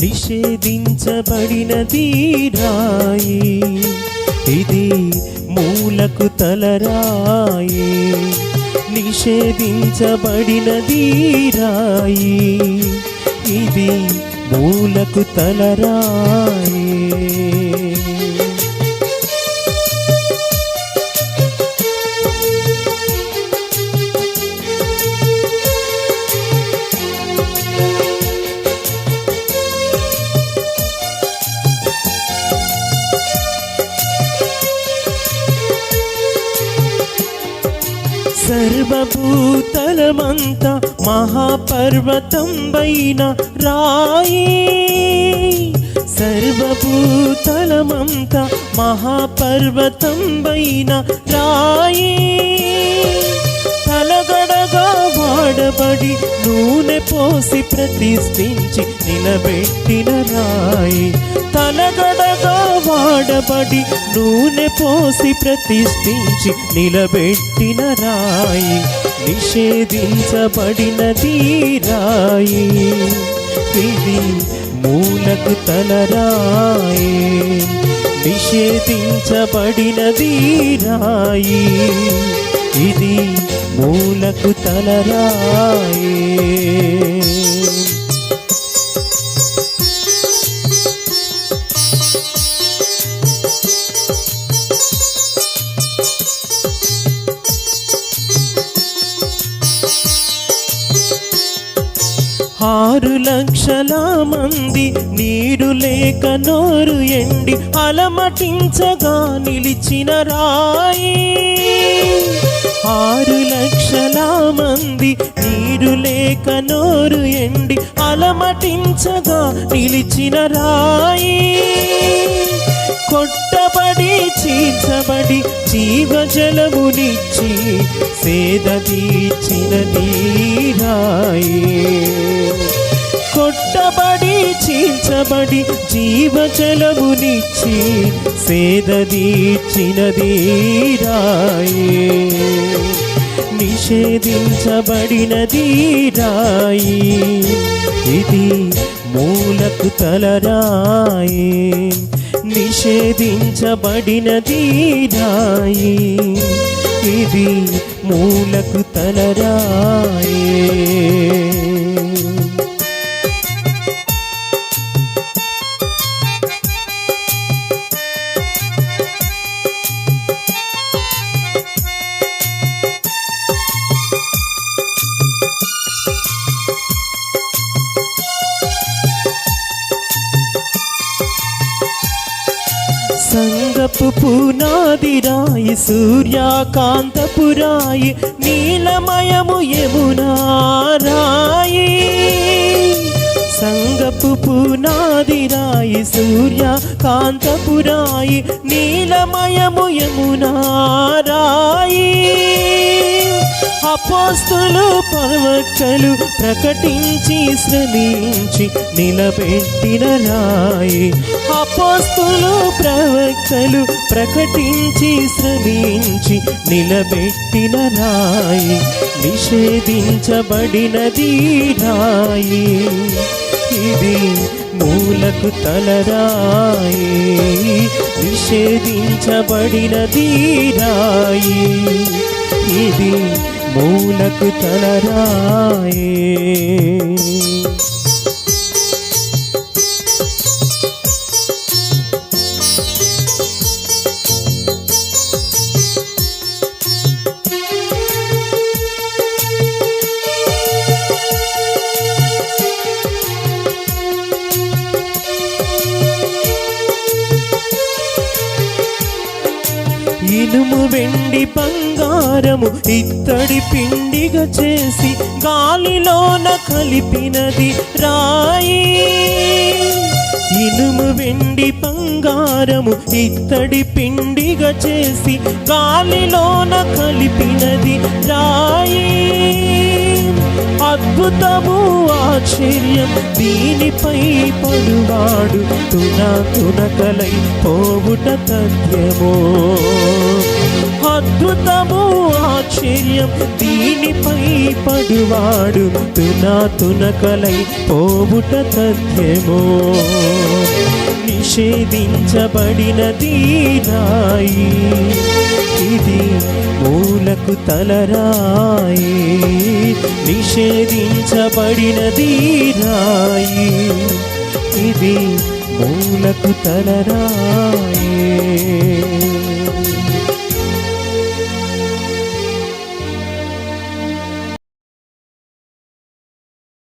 నిషేధించబడినది రాయి, ఇది మూలకు తలరాయి. నిషేధించబడినది రాయి, ఇది మూలకు తలరాయి. సర్వభూతలమంత మహాపర్వతంబైన రాయి, సర్వభూతలమంత మహాపర్వతంబైన రాయి. తలగడగా వాడబడి నూనె పోసి ప్రతిష్ఠించి నిలబెట్టిన రాయి, తలగడగా వాడబడి నూనె పోసి ప్రతిష్ఠించి నిలబెట్టిన రాయి. నిషేధించబడినది రాయి, ఇది మూలకు తలరాయి. నిషేధించబడినది రాయి, ఇది మూలకు తలరాయి. ఆరు లక్షల మంది నీరు లేక నోరు ఎండి అలమటించగా నిలిచిన రాయి, 6 లక్షల మంది నీరు లేక నోరు ఎండి అలమటించగా నిలిచిన రాయి. కొట్టబడి చీల్చబడి జీవజలమునిచ్చి సేద తీర్చినది రాయి, కొట్టబడి చీల్చబడి జీవజలమునిచ్చి సేద తీర్చినది రాయి. నిషేధించబడినది రాయి, ఇది మూలకు తలరాయి. నిషేధించబడినది రాయి, ఇది మూలకు తలరాయి. సంగపు పునాది రాయి, సూర్యకాంతపు రాయి, నీలమయము యమునా రాయి. సంగపు పునాది రాయి, సూర్యకాంతపు రాయి, నీలమయము యమునా రాయి. అపోస్తులు ప్రవక్తలు ప్రకటించి శ్రమించి నిలబెట్టిన రాయి, అపోస్తులు ప్రవక్తలు ప్రకటించి శ్రమించి నిలబెట్టిన రాయి. నిషేధించబడినది రాయి, ఇది మూలకు తలరాయి. నిషేధించబడినది రాయి, ఇది మూలకు తలరాయి. ఇనుము వెండి బంగారము ఇత్తడి పిండిగా చేసి గాలిలోన కలిపినది రాయి. ఇనుము వెండి బంగారము ఇత్తడి పిండిగా చేసి గాలిలోన కలిపినది రాయి. అద్భుతము ఆశ్చర్యం దీనిపై పడువాడు తునకలై పోవుట తథ్యమో. అద్భుతము ఆశ్చర్యం దీనిపై పడువాడు తునకలై పోవుట తథ్యమో. నిషేధించబడినది రాయి, ఇది మూలకు తలరాయి. నిషేధించబడినది రాయి, ఇది మూలకు తలరాయి.